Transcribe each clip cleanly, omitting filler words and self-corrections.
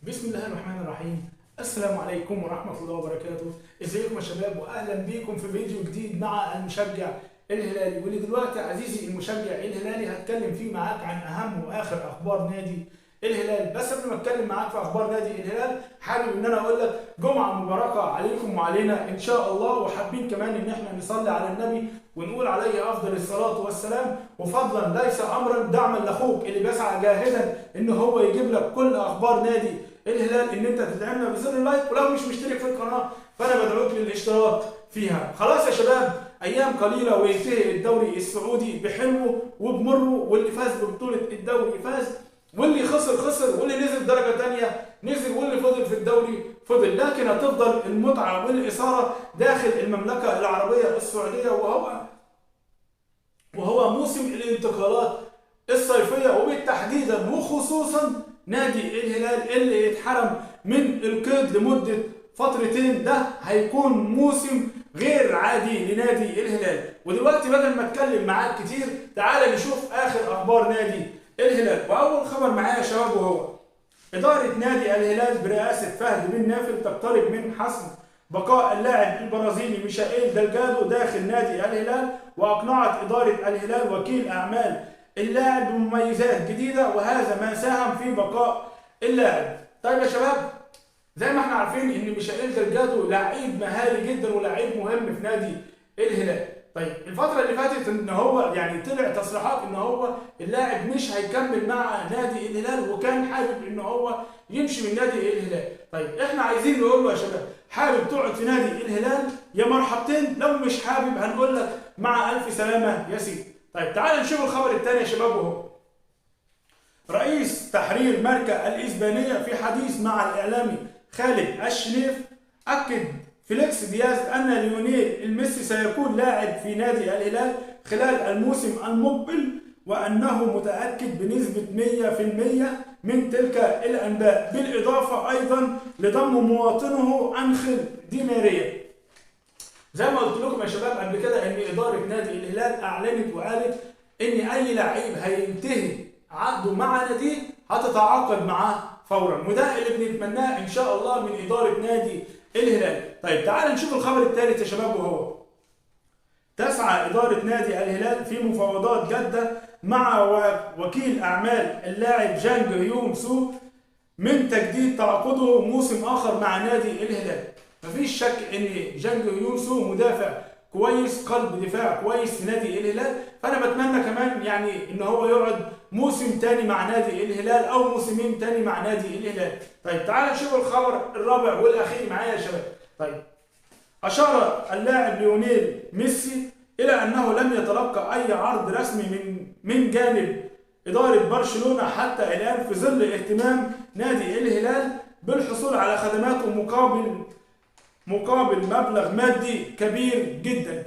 بسم الله الرحمن الرحيم. السلام عليكم ورحمة الله وبركاته. ازيكم يا شباب واهلا بيكم في فيديو جديد مع المشجع الهلالي. واللي دلوقتي عزيزي المشجع الهلالي هتكلم فيه معاك عن اهم واخر اخبار نادي الهلال. بس قبل ما اتكلم معاك في اخبار نادي الهلال حابب ان انا اقول لك جمعة مباركة عليكم وعلينا ان شاء الله، وحابين كمان ان احنا نصلي على النبي ونقول عليه افضل الصلاة والسلام. وفضلا ليس امرا دعما لاخوك اللي بيسعى جاهدا ان هو يجيب لك كل اخبار نادي الهلال ان انت تدعمنا بزر اللايك، ولو مش مشترك في القناه فانا بدعوك للاشتراك فيها. خلاص يا شباب، ايام قليله وينتهي الدوري السعودي بحلوه وبمره، واللي فاز ببطوله الدوري فاز، واللي خسر خسر، واللي نزل درجه ثانيه نزل، واللي فضل في الدوري فضل. لكن هتفضل المتعه والاثاره داخل المملكه العربيه السعوديه، وهو موسم الانتقالات الصيفيه، وبالتحديدا وخصوصا نادي الهلال اللي اتحرم من القيد لمده فترتين. ده هيكون موسم غير عادي لنادي الهلال. ودلوقتي بدل ما اتكلم معاك كتير تعال نشوف اخر اخبار نادي الهلال. واول خبر معايا يا شباب وهو اداره نادي الهلال برئاسه فهد بن نافل تقترب من حسم بقاء اللاعب البرازيلي ميشائيل دلجادو داخل نادي الهلال. واقنعت اداره الهلال وكيل اعمال اللاعب بمميزات جديده، وهذا ما ساهم في بقاء اللاعب. طيب يا شباب، زي ما احنا عارفين ان ميشائيل دلجادو لعيب مهاري جدا ولاعيب مهم في نادي الهلال. طيب الفتره اللي فاتت ان هو يعني طلع تصريحات ان هو اللاعب مش هيكمل مع نادي الهلال، وكان حابب ان هو يمشي من نادي الهلال. طيب احنا عايزين نقول له يا شباب، حابب تقعد في نادي الهلال يا مرحبتين، لو مش حابب هنقول لك مع الف سلامه يا سيدي. طيب تعال نشوف الخبر الثاني يا شباب وهو رئيس تحرير ماركا الإسبانية في حديث مع الإعلامي خالد الشنيف أكد فيليكس دياز أن ليونيل الميسي سيكون لاعب في نادي الهلال خلال الموسم المقبل، وأنه متأكد بنسبة 100% من تلك الأنباء، بالإضافة أيضا لضم مواطنه أنخيل دي ماريا. زي ما قلت لكم يا شباب قبل كده ان اداره نادي الهلال اعلنت وقالت ان اي لعيب هينتهي عقده مع ناديه هتتعاقد معاه فورا، وده اللي بنتمناه ان شاء الله من اداره نادي الهلال. طيب تعال نشوف الخبر الثالث يا شباب وهو تسعى اداره نادي الهلال في مفاوضات جاده مع وكيل اعمال اللاعب جانج هيوم سو من تجديد تعاقده موسم اخر مع نادي الهلال. مفيش شك ان جانج يوسو مدافع كويس، قلب دفاع كويس في نادي الهلال، فانا بتمنى كمان يعني ان هو يقعد موسم تاني مع نادي الهلال او موسمين تاني مع نادي الهلال. طيب تعال نشوف الخبر الرابع والاخير معايا يا شباب. طيب اشار اللاعب ليونيل ميسي الى انه لم يتلقى اي عرض رسمي من جانب اداره برشلونه حتى الان، في ظل اهتمام نادي الهلال بالحصول على خدماته مقابل مبلغ مادي كبير جدا.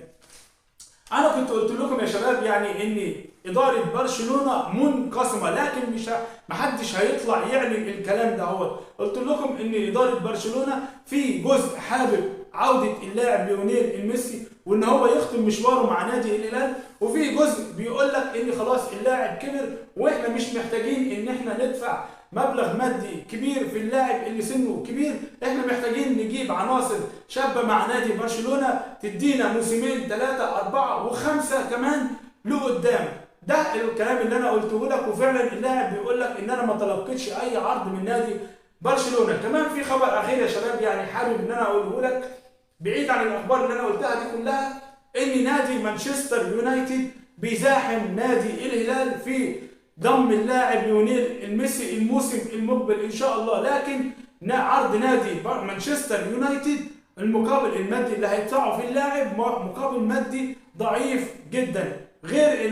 انا كنت قلت لكم يا شباب يعني ان اداره برشلونه منقسمه، لكن مش محدش هيطلع يعلن الكلام ده. هو قلت لكم ان اداره برشلونه في جزء حابب عوده اللاعب ليونيل الميسي وان هو يختم مشواره مع نادي الهلال، وفي جزء بيقول لك ان خلاص اللاعب كبر واحنا مش محتاجين ان احنا ندفع مبلغ مادي كبير في اللاعب اللي سنه كبير، احنا محتاجين نجيب عناصر شابه مع نادي برشلونه تدينا موسمين 3 4 و5 كمان لقدام. ده الكلام اللي انا قلته لك، وفعلا اللاعب بيقول لك ان انا ما تلقيتش اي عرض من نادي برشلونه. كمان في خبر اخير يا شباب يعني حابب ان انا اقوله لك بعيد عن الاخبار اللي انا قلتها دي كلها، ان نادي مانشستر يونايتد بيزاحم نادي الهلال في ضم اللاعب ليونيل الميسي الموسم المقبل ان شاء الله. لكن عرض نادي مانشستر يونايتد المقابل المادي اللي هيدفعه في اللاعب مقابل مادي ضعيف جدا، غير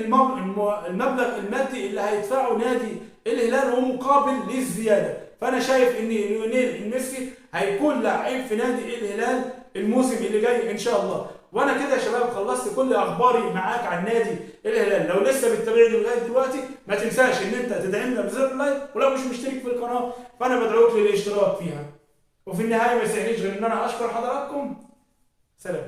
المبلغ المادي اللي هيدفعه نادي الهلال ومقابل للزياده. فانا شايف ان ليونيل الميسي هيكون لاعب في نادي الهلال الموسم اللي جاي ان شاء الله. وانا كده يا شباب خلصت كل اخباري معاك عن نادي الهلال. لو لسه بتتابعني لغايه دلوقتي ما تنساش ان انت تدعمنا بزر اللايك، ولو مش مشترك في القناه فانا بدعوك للاشتراك فيها. وفي النهايه ما يسعنيش غير ان انا اشكر حضراتكم. سلام.